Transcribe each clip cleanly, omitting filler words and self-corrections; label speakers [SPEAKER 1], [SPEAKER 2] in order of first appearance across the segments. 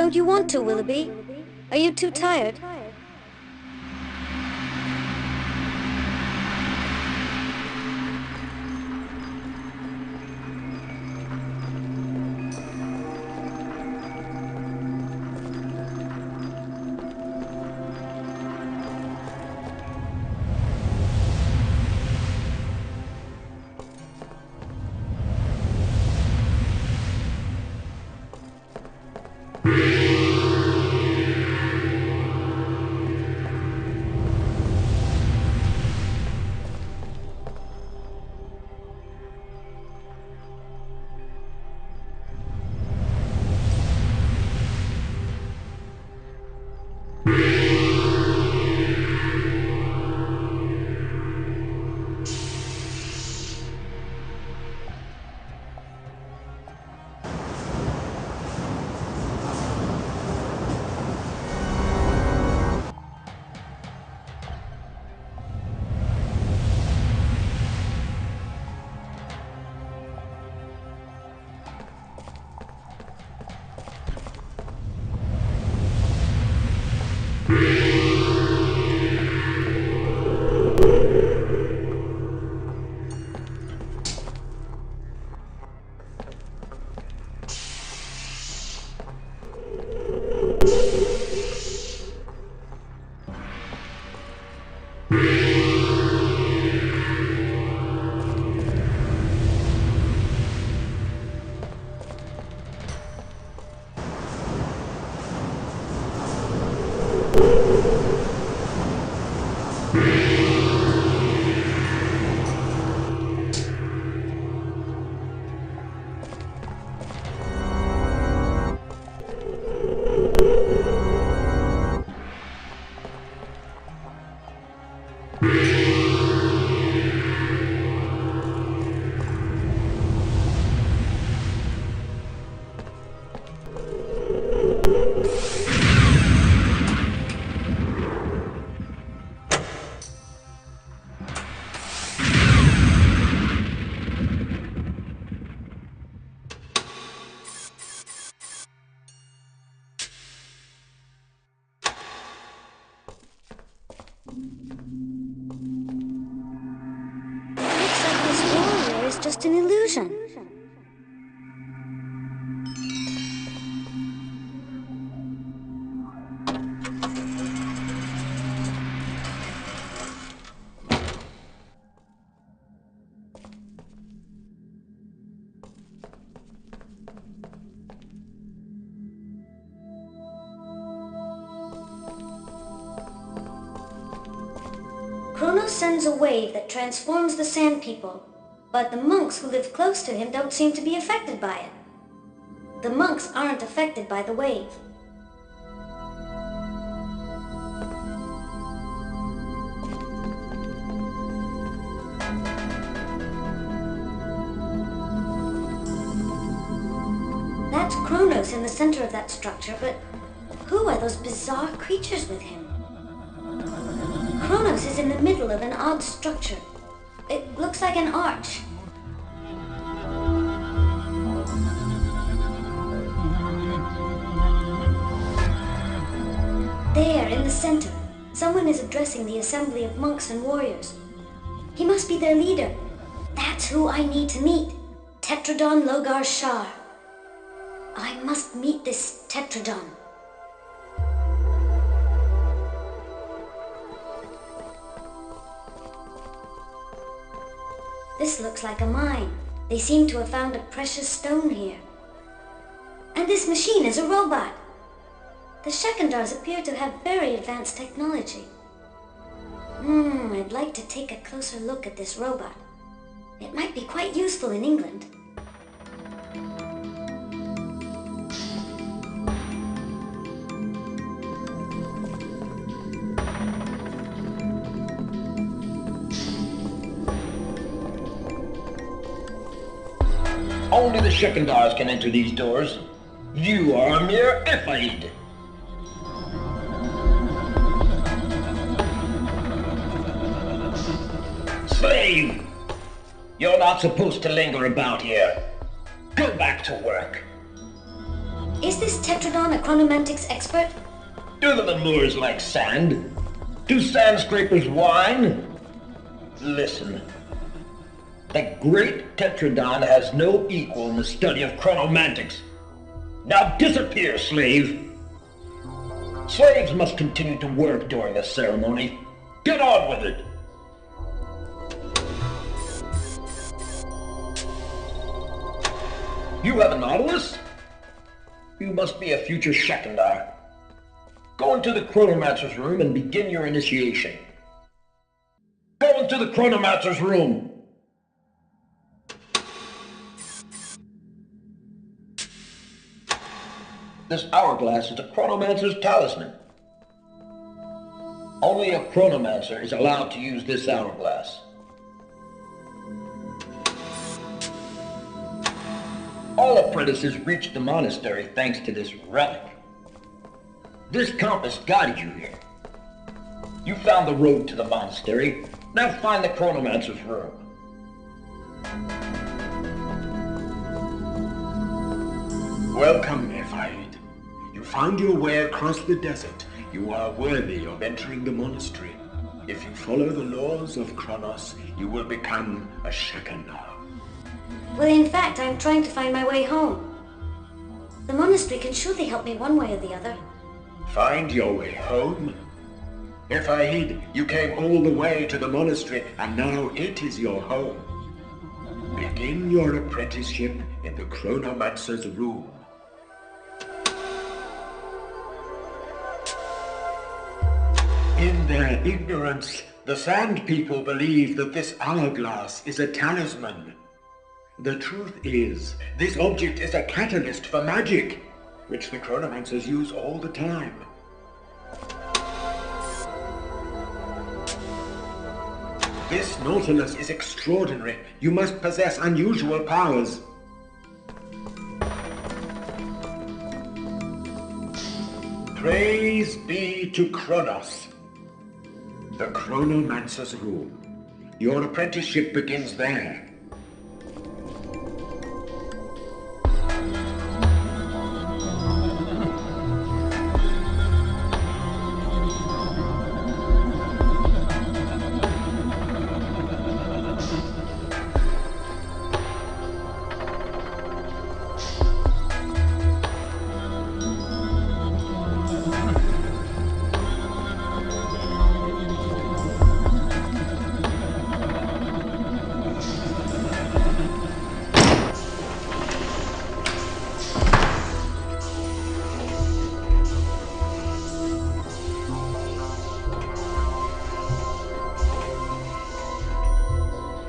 [SPEAKER 1] Don't you want to, Willoughby? Are you too tired? Just an illusion. Kronos sends a wave that transforms the Sand People. But the monks who live close to him don't seem to be affected by it. The monks aren't affected by the wave. That's Kronos in the center of that structure, but who are those bizarre creatures with him? Kronos is in the middle of an odd structure. It looks like an arch. There, in the center, someone is addressing the assembly of monks and warriors. He must be their leader. That's who I need to meet. Tetradon Logar Shar. I must meet this Tetradon. This looks like a mine. They seem to have found a precious stone here. And this machine is a robot. The Shekandars appear to have very advanced technology. I'd like to take a closer look at this robot. It might be quite useful in England.
[SPEAKER 2] Only the Shekandars can enter these doors. You are a mere Ephaid. Slave! You're not supposed to linger about here. Go back to work.
[SPEAKER 1] Is this Tetradon a chronomantics expert?
[SPEAKER 2] Do the lemurs like sand? Do sand scrapers whine? Listen. The great Tetradon has no equal in the study of chronomantics. Now disappear, slave! Slaves must continue to work during the ceremony. Get on with it! You have a Nautilus? You must be a future Shekindar. Go into the Chronomancer's room and begin your initiation. Go into the Chronomancer's room! This hourglass is a Chronomancer's talisman. Only a Chronomancer is allowed to use this hourglass. All apprentices reached the monastery thanks to this relic. This compass guided you here. You found the road to the monastery. Now find the Chronomancer's room.
[SPEAKER 3] Welcome, Nephiid. You found your way across the desert. You are worthy of entering the monastery. If you follow the laws of Kronos, you will become a Shekindar.
[SPEAKER 1] Well, in fact, I'm trying to find my way home. The monastery can surely help me one way or the other.
[SPEAKER 3] Find your way home? Nephiid, you came all the way to the monastery, and now it is your home. Begin your apprenticeship in the Chronomancer's room. In their ignorance, the Sand People believe that this hourglass is a talisman. The truth is, this object is a catalyst for magic, which the Chronomancers use all the time. This Nautilus is extraordinary. You must possess unusual powers. Praise be to Kronos. The Chronomancer's room. Your apprenticeship begins there.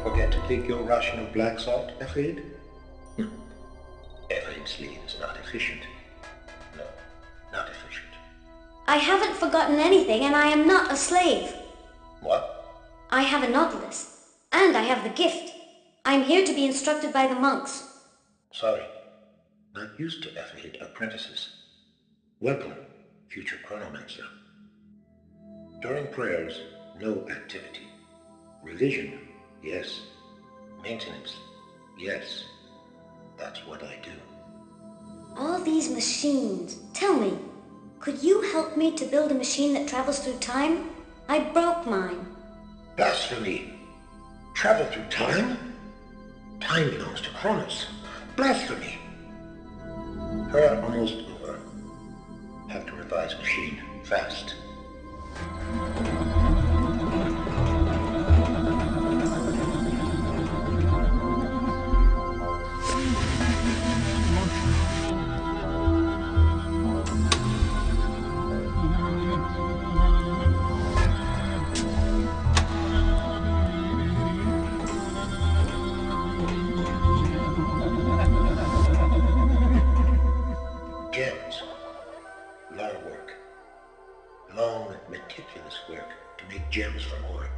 [SPEAKER 4] Forget to take your ration of black salt, Nephiid? Nephiid sleep is not efficient. No, not efficient.
[SPEAKER 1] I haven't forgotten anything, and I am not a slave.
[SPEAKER 4] What?
[SPEAKER 1] I have a Nautilus, and I have the gift. I'm here to be instructed by the monks.
[SPEAKER 4] Sorry, not used to Nephiid apprentices. Welcome, future Chronomancer. During prayers, no activity. Revision, yes. Maintenance, yes. That's what I do.
[SPEAKER 1] All these machines. Tell me, could you help me to build a machine that travels through time? I broke mine.
[SPEAKER 4] Blasphemy! Travel through time? Time belongs to Kronos. Blasphemy! Prayer almost over. Have to revise machine fast. Gems. Long work. Long, meticulous work to make gems from ore.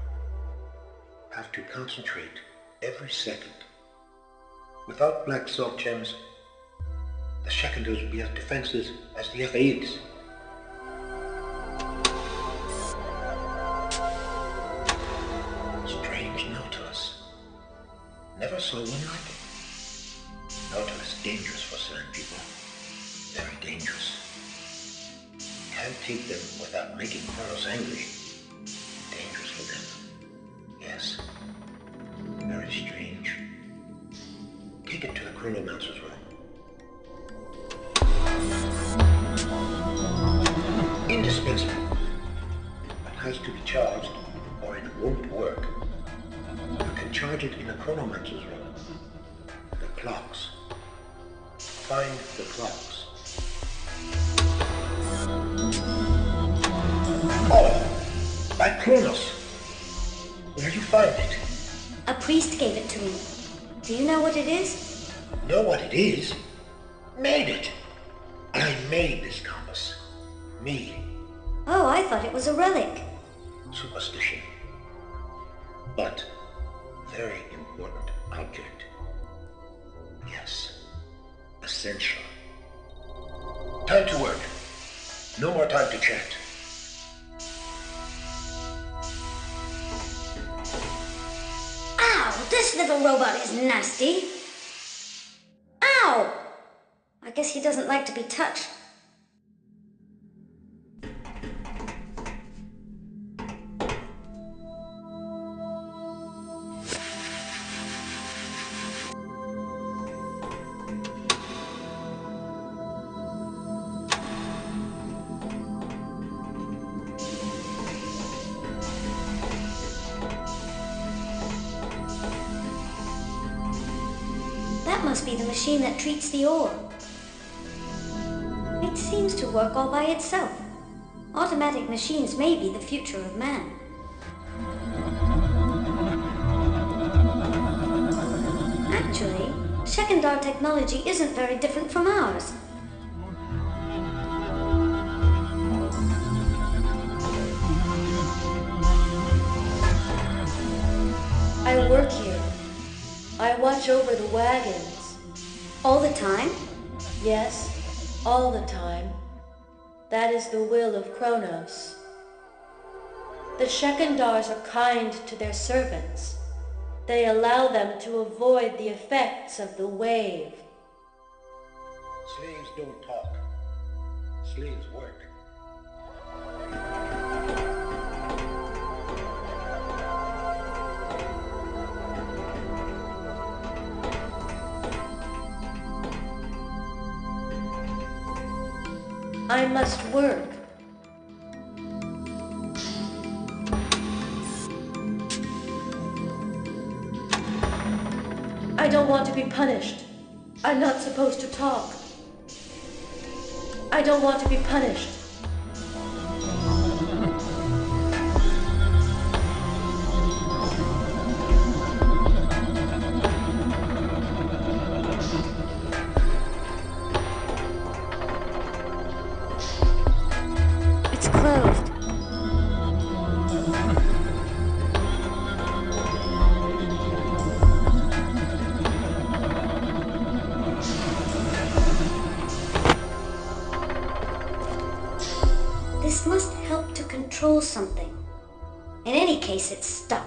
[SPEAKER 4] Have to concentrate every second. Without black salt gems, the Shekindars would be as defenseless as the Nephiids. Strange Nautilus. Never saw one like it. Nautilus dangerous for sand people. Very dangerous. take them without making Kronos angry. Dangerous for them. Yes. Very strange. Take it to the Chronomancer's room. Indispensable. It has to be charged, or it won't work. You can charge it in the Chronomancer's room. The clocks. Find the clocks. Oh, by Kronos. Where'd you find it?
[SPEAKER 1] A priest gave it to me. Do you know what it is?
[SPEAKER 4] Know what it is? Made it. I made this compass. Me.
[SPEAKER 1] Oh, I thought it was a relic.
[SPEAKER 4] Superstition. But very important object. Yes. Essential. Time to work. No more time to chat.
[SPEAKER 1] Ow! This little robot is nasty. Ow! I guess he doesn't like to be touched. That must be the machine that treats the ore. It seems to work all by itself. Automatic machines may be the future of man. Actually, Shekindar technology isn't very different from ours.
[SPEAKER 5] I work here. I watch over the wagons.
[SPEAKER 1] All the time?
[SPEAKER 5] Yes, all the time. That is the will of Kronos. The Shekindars are kind to their servants. They allow them to avoid the effects of the wave.
[SPEAKER 4] Slaves don't talk. Slaves work.
[SPEAKER 5] I must work. I don't want to be punished. I'm not supposed to talk. I don't want to be punished.
[SPEAKER 1] It's closed. This must help to control something. In any case, it's stuck.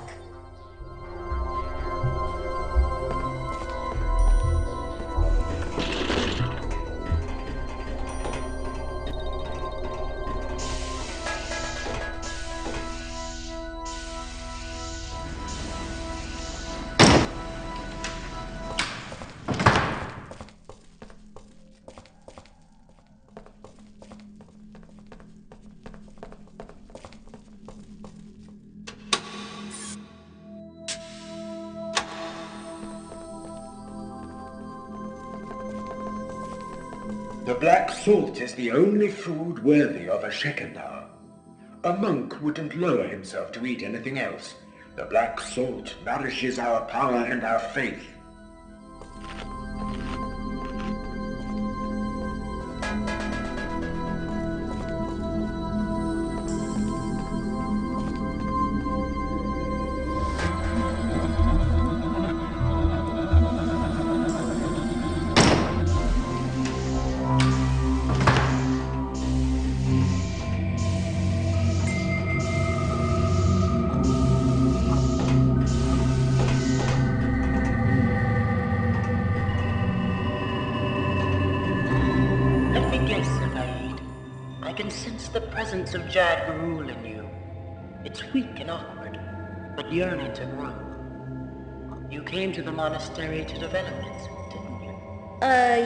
[SPEAKER 3] The black salt is the only food worthy of a Shekindar. A monk wouldn't lower himself to eat anything else. The black salt nourishes our power and our faith.
[SPEAKER 6] can sense the presence of Jad Garul in you. It's weak and awkward, but yearning to grow. You came to the monastery to develop it, didn't you?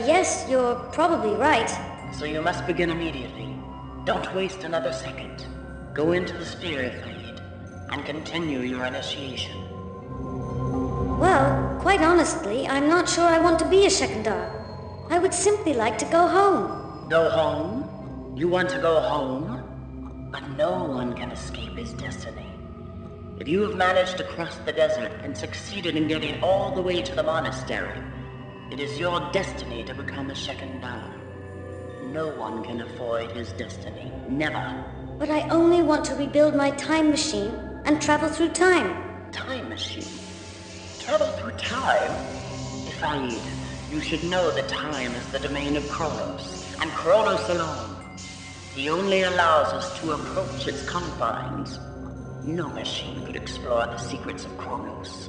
[SPEAKER 1] Yes, you're probably right.
[SPEAKER 6] So you must begin immediately. Don't waste another second. Go into the sphere if needed, and continue your initiation.
[SPEAKER 1] Well, quite honestly, I'm not sure I want to be a Shekandar. I would simply like to go home.
[SPEAKER 6] Go home? You want to go home? But no one can escape his destiny. If you have managed to cross the desert and succeeded in getting all the way to the monastery, it is your destiny to become a Shekandar. No one can avoid his destiny. Never.
[SPEAKER 1] But I only want to rebuild my time machine and travel through time.
[SPEAKER 6] Time machine? Travel through time? Ifeid, you should know that time is the domain of Kronos, and Kronos alone. He only allows us to approach its confines. No machine could explore the secrets of Kronos.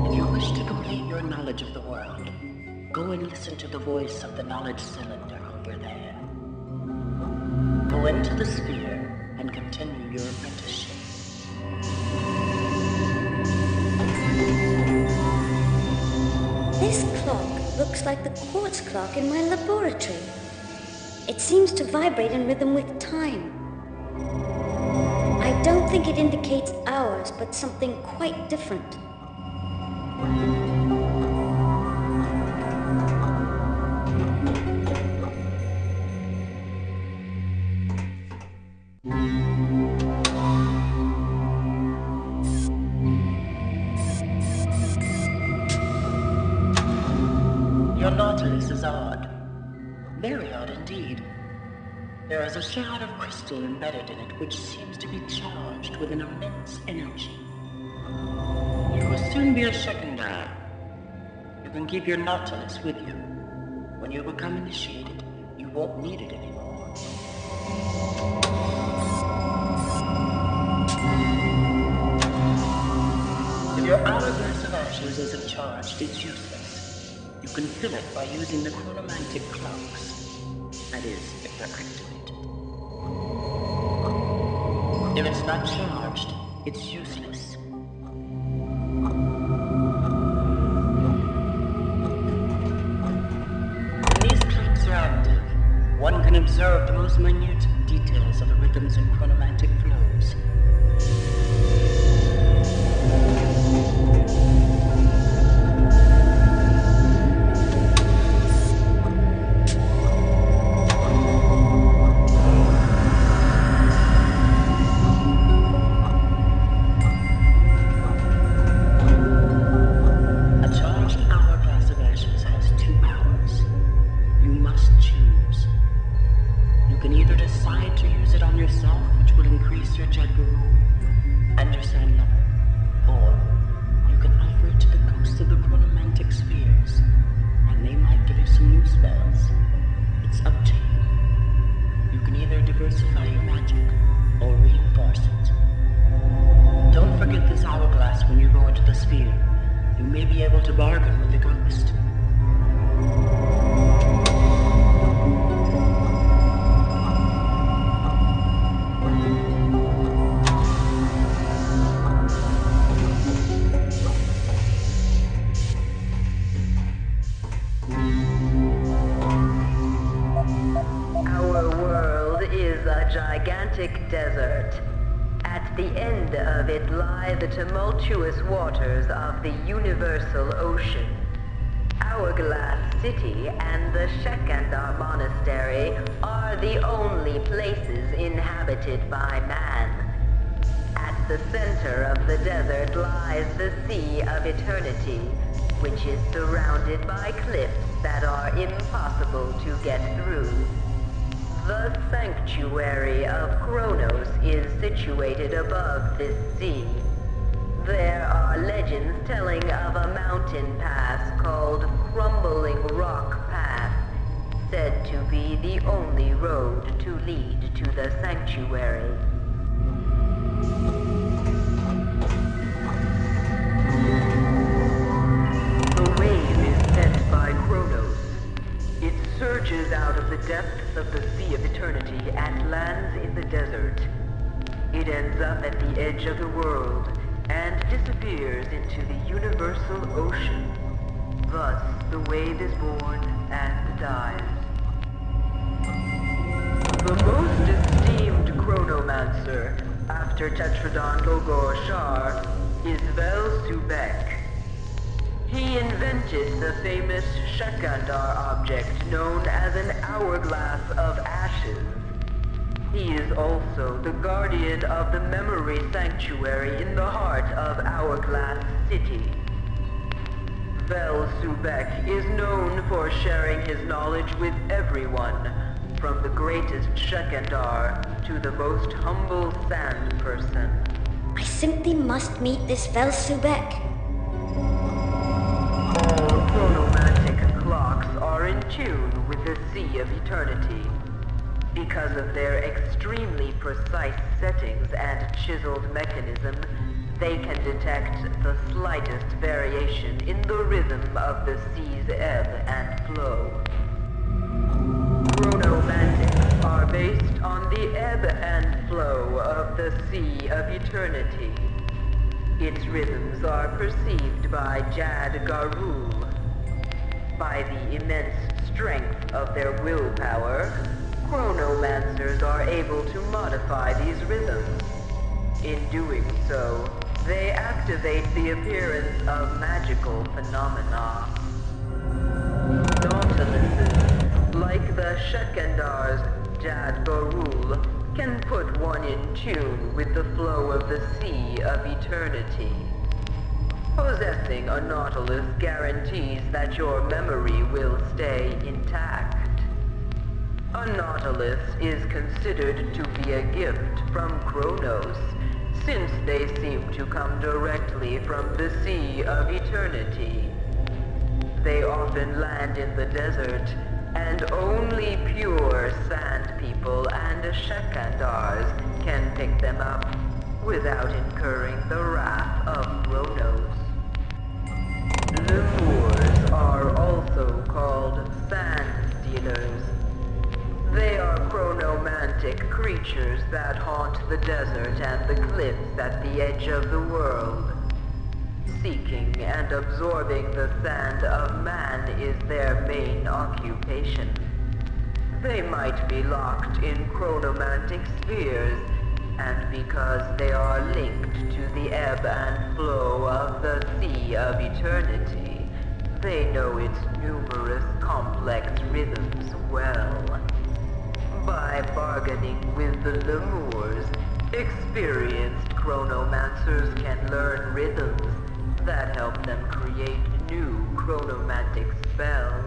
[SPEAKER 6] If you wish to complete your knowledge of the world, go and listen to the voice of the knowledge cylinder over there. Go into the sphere and continue your apprenticeship.
[SPEAKER 1] This clock looks like the quartz clock in my laboratory. It seems to vibrate in rhythm with time. I don't think it indicates hours, but something quite different.
[SPEAKER 6] Your Nautilus is odd. Very odd indeed. There is a shard of crystal embedded in it which seems to be charged with an immense energy. You will soon be a Shekandar. You can keep your Nautilus with you. When you become initiated, you won't need it anymore. If your hourglass of ashes isn't charged, it's useless. You can fill it by using the chronomantic clocks. That is, if they're activated. If it's not charged, it's useless. When these clocks are active, one can observe the most minute details of the rhythms and chronomantic flows.
[SPEAKER 7] Desert. At the end of it lie the tumultuous waters of the universal ocean. Hourglass City and the Shekandar Monastery are the only places inhabited by man. At the center of the desert lies the Sea of Eternity, which is surrounded by cliffs that are impossible to get through. The sanctuary of Kronos is situated above this sea. There are legends telling of a mountain pass called Crumbling Rock Path, said to be the only road to lead to the sanctuary. The wave is sent by Kronos. the depths of the Sea of Eternity and lands in the desert. It ends up at the edge of the world and disappears into the universal ocean. Thus, the wave is born and dies. The most esteemed chronomancer, after Tetradon Logor Shar, is Vel Subek. He invented the famous Shekandar object known as an hourglass of ashes. He is also the guardian of the memory sanctuary in the heart of Hourglass City. Vel Subek is known for sharing his knowledge with everyone, from the greatest Shekandar to the most humble sand person.
[SPEAKER 1] I simply must meet this Vel Subek.
[SPEAKER 7] All chronomantic clocks are in tune with the Sea of Eternity. Because of their extremely precise settings and chiseled mechanism, they can detect the slightest variation in the rhythm of the sea's ebb and flow. Chronomantics are based on the ebb and flow of the Sea of Eternity. Its rhythms are perceived by Jad Garul. By the immense strength of their willpower, chronomancers are able to modify these rhythms. In doing so, they activate the appearance of magical phenomena. Nautiluses, like the Shekandar's Jad Garul, can put one in tune with the flow of the Sea of Eternity. Possessing a Nautilus guarantees that your memory will stay intact. A Nautilus is considered to be a gift from Kronos, since they seem to come directly from the Sea of Eternity. They often land in the desert, and only pure sand people and Shekandars can pick them up without incurring the wrath of Kronos. Lemurs are also called sand stealers. They are chronomantic creatures that haunt the desert and the cliffs at the edge of the world. Seeking and absorbing the sand of man is their main occupation. They might be locked in chronomantic spheres, and because they are linked to the ebb and flow of the Sea of Eternity, they know its numerous complex rhythms well. By bargaining with the lemurs, experienced chronomancers can learn rhythms that help them create new chronomantic spells.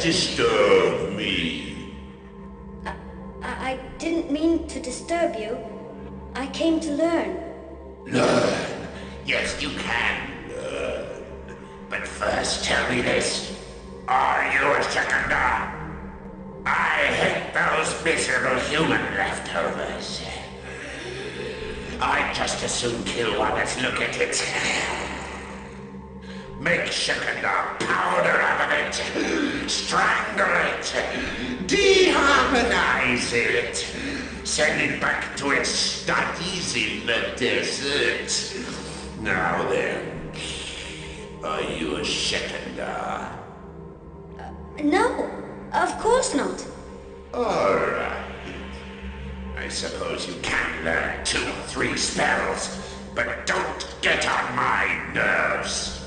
[SPEAKER 8] Disturb me.
[SPEAKER 1] I didn't mean to disturb you. I came to learn.
[SPEAKER 8] Learn. Yes, you can learn. But first tell me this. Are you a Shekanda? I hate those miserable human leftovers. I'd just as soon kill one as look at it. Make Shekanda powder out of it, strangle it, dehumanize it, send it back to its studies in the desert. Now then, are you a Shekanda?
[SPEAKER 1] No, of course not.
[SPEAKER 8] Alright. I suppose you can learn 2 or 3 spells, but don't get on my nerves.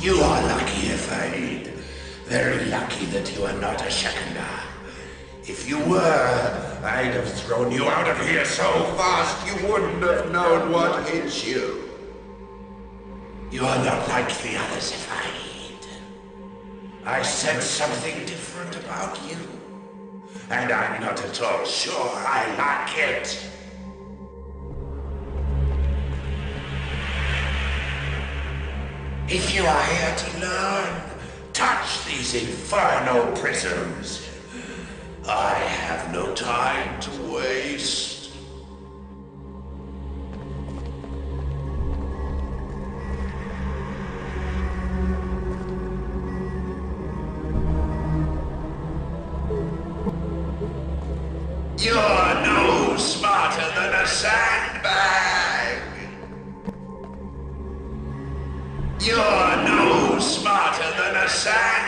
[SPEAKER 8] You are lucky, Ephraid. Very lucky that you are not a Shekanda. If you were, I'd have thrown you out of here so fast you wouldn't have known what hit you. You are not like the others, Ephraid. I sense something different about you. And I'm not at all sure I like it. If you are here to learn, touch these infernal prisms. I have no time to waste. You're no smarter than a sandbag. You're no smarter than a sandbag.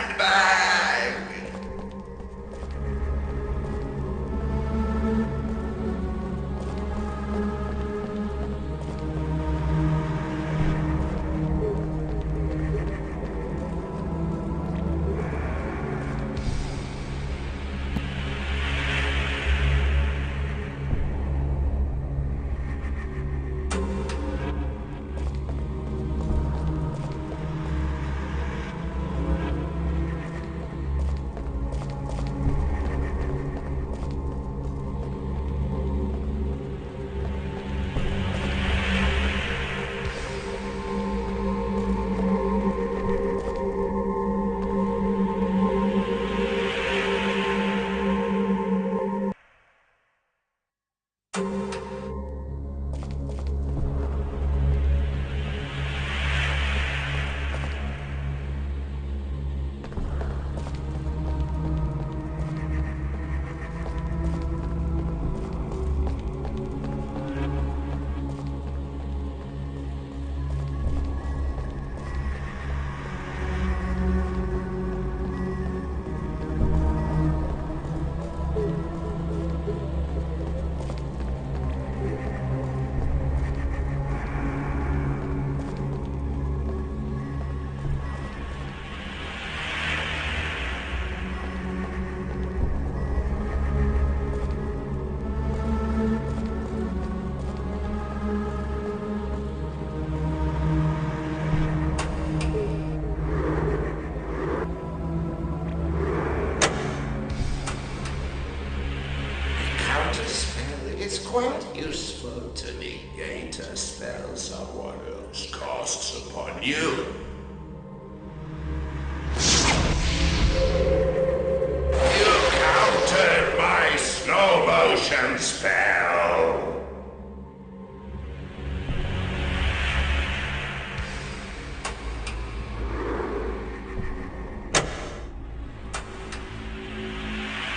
[SPEAKER 8] It's quite useful to negate a spell someone else casts upon you. You countered my slow motion spell.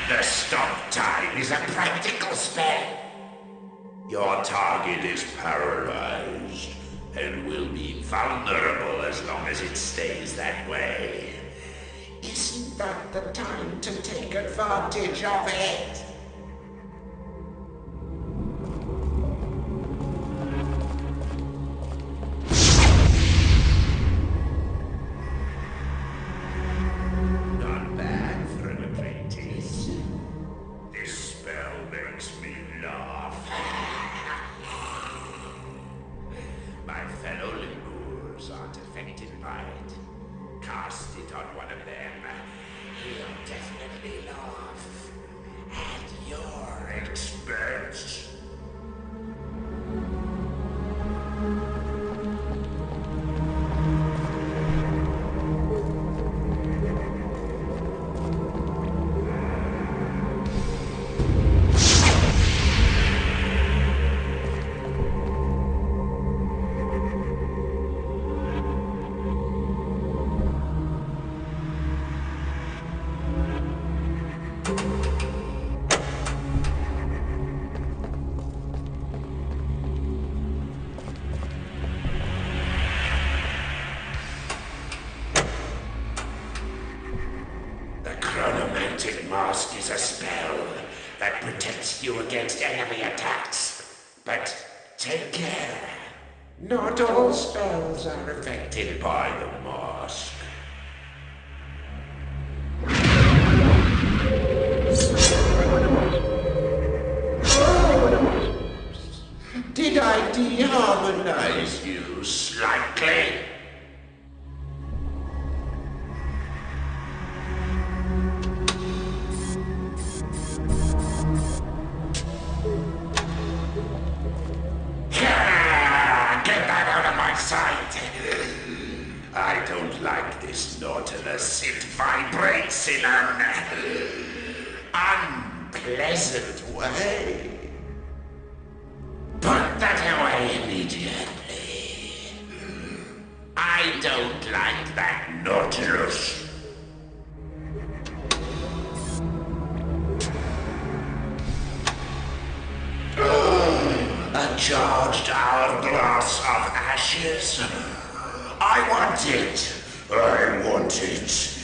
[SPEAKER 8] The stop time is a practical spell. Your target is paralyzed and will be vulnerable as long as it stays that way. Isn't that the time to take advantage of it? Not bad for an apprentice. This spell makes me laugh. My fellow Lemurs aren't affected by it. Cast it on one of them. He'll definitely laugh. And mask is a spell that protects you against enemy attacks. But take care. Not all spells are affected by the mask. Did I deharmonize you slightly? Get that out of my sight! I don't like this Nautilus. It vibrates in an unpleasant way. Put that away immediately. I don't like that Nautilus. A charged hourglass of ashes. I want it. I want it.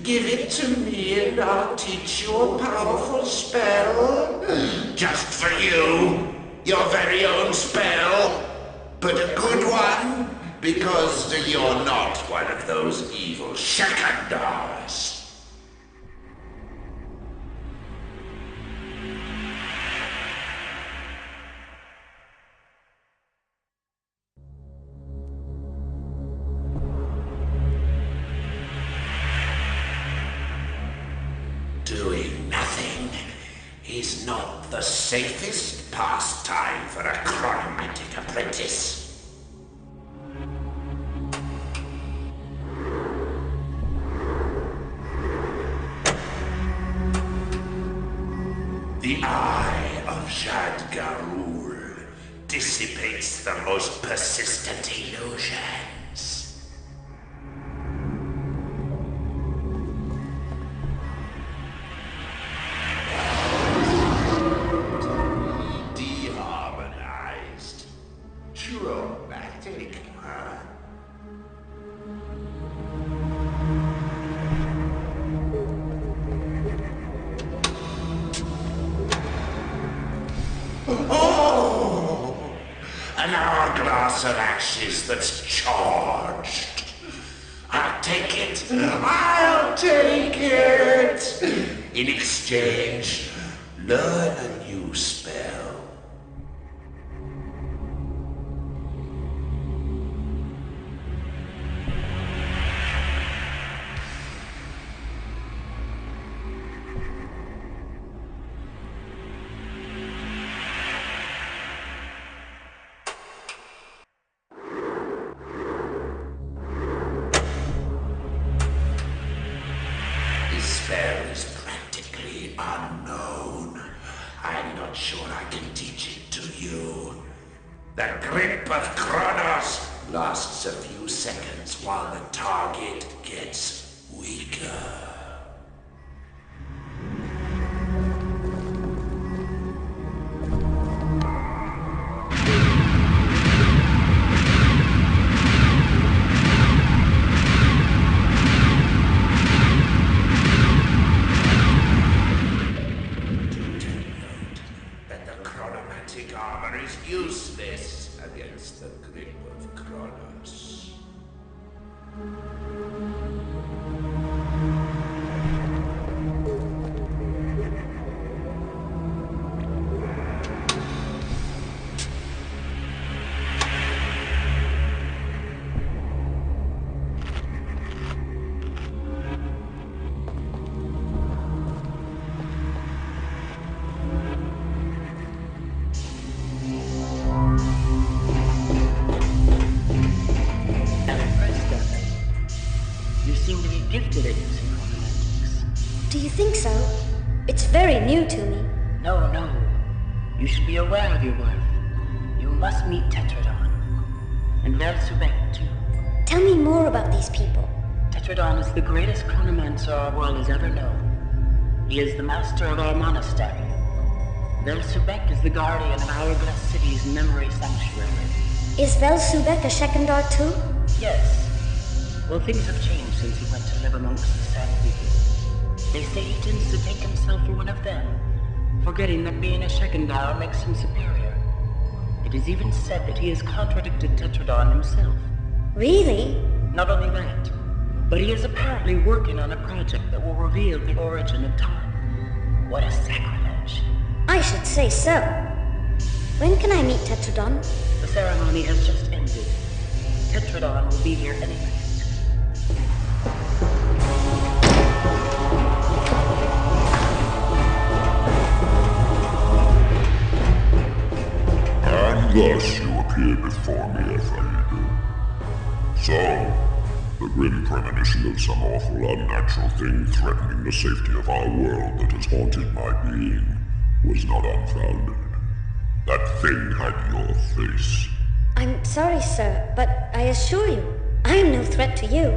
[SPEAKER 8] Give it to me and I'll teach you a powerful spell. Just for you. Your very own spell. But a good one. Because you're not one of those evil Shekandars. Doing nothing is not the safest pastime for a chronomantic apprentice. The eye of Shad-Garul dissipates the most persistent illusions. Deharmonized. Traumatic, huh? Oh! An hourglass of ashes that's charged. I'll take it. I'll take it. In exchange, learn a new spell. Spell is practically unknown. I'm not sure I can teach it to you. The grip of Kronos lasts a few seconds while the target gets weaker. Armor is useless against the grip of Kronos.
[SPEAKER 6] Gifted at using chronomantics.
[SPEAKER 1] Do you think so? It's very new to me.
[SPEAKER 6] No. You should be aware of your worth. You must meet Tetradon. And Velsubec, too.
[SPEAKER 1] Tell me more about these people.
[SPEAKER 6] Tetradon is the greatest chronomancer our world has ever known. He is the master of our monastery. Velsubec is the guardian of Hourglass City's memory sanctuary.
[SPEAKER 1] Is Velsubec a Shekandar too?
[SPEAKER 6] Yes. Well, things have changed since he went to live amongst the Sand People. They say he tends to take himself for one of them, forgetting that being a Shekindar makes him superior. It is even said that he has contradicted Tetradon himself.
[SPEAKER 1] Really?
[SPEAKER 6] Not only that, but he is apparently working on a project that will reveal the origin of time. What a sacrilege.
[SPEAKER 1] I should say so. When can I meet Tetradon?
[SPEAKER 6] The ceremony has just ended. Tetradon will be here any minute.
[SPEAKER 9] And thus you appear before me, Ephraim. So, the grim premonition of some awful unnatural thing threatening the safety of our world that has haunted my being was not unfounded. That thing had your face.
[SPEAKER 1] I'm sorry, sir, but I assure you, I am no threat to you.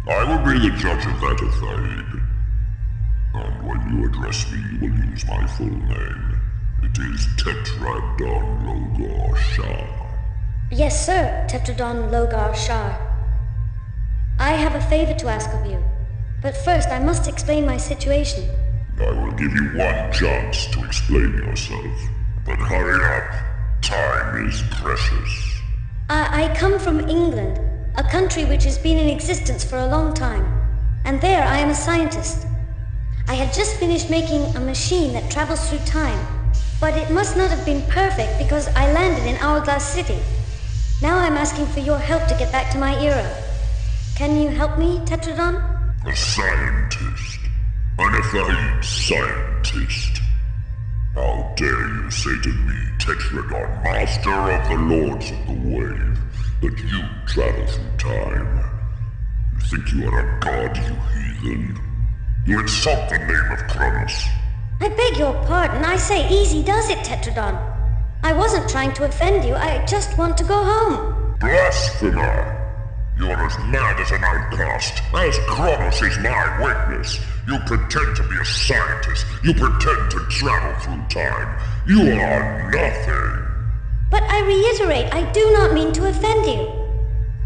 [SPEAKER 9] I will be the judge of that, Ephraim. And when you address me, you will use my full name. It is Tetradon Logar Shah.
[SPEAKER 1] Yes, sir, Tetradon Logar Shah. I have a favor to ask of you, but first I must explain my situation.
[SPEAKER 9] I will give you one chance to explain yourself, but hurry up. Time is precious.
[SPEAKER 1] I come from England, a country which has been in existence for a long time, and there I am a scientist. I had just finished making a machine that travels through time, but it must not have been perfect because I landed in Hourglass City. Now I'm asking for your help to get back to my era. Can you help me, Tetradon?
[SPEAKER 9] A scientist? An Ephraim scientist? How dare you say to me, Tetradon, master of the Lords of the Wave, that you travel through time? You think you are a god, you heathen? You insult the name of Kronos.
[SPEAKER 1] I beg your pardon. I say easy does it, Tetradon. I wasn't trying to offend you. I just want to go home.
[SPEAKER 9] Blasphemer! You're as mad as an outcast, as Kronos is my witness. You pretend to be a scientist. You pretend to travel through time. You are nothing.
[SPEAKER 1] But I reiterate, I do not mean to offend you.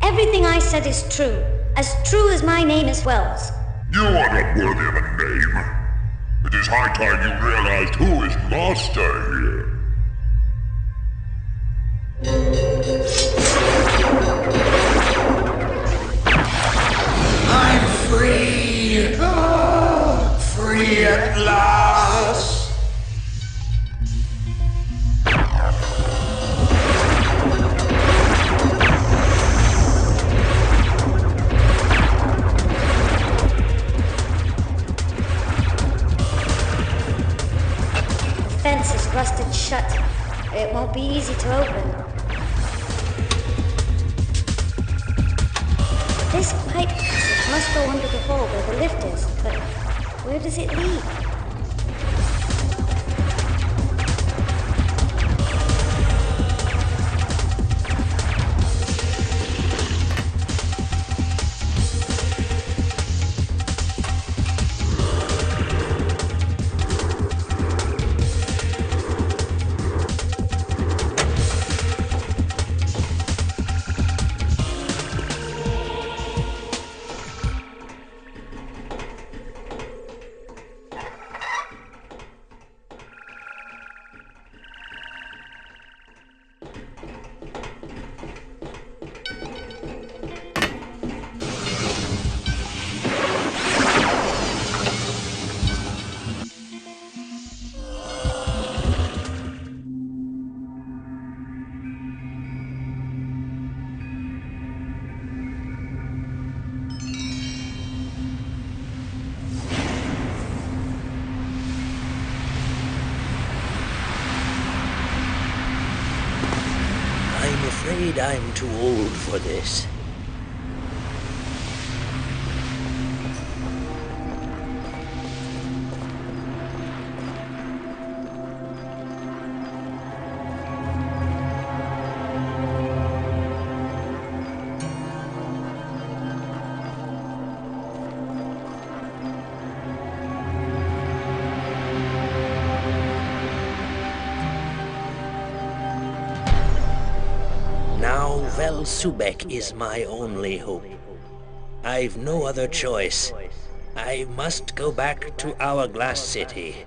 [SPEAKER 1] Everything I said is true as my name is Wells.
[SPEAKER 9] You are not worthy of a name. It is high time you realized who is master here.
[SPEAKER 8] I'm free! Free at last!
[SPEAKER 1] The fence is rusted shut. It won't be easy to open. This pipe passage must go under the hole where the lift is, but where does it lead?
[SPEAKER 10] I'm afraid I'm too old for this. Now Vel Subek is my only hope. I've no other choice. I must go back to Hourglass City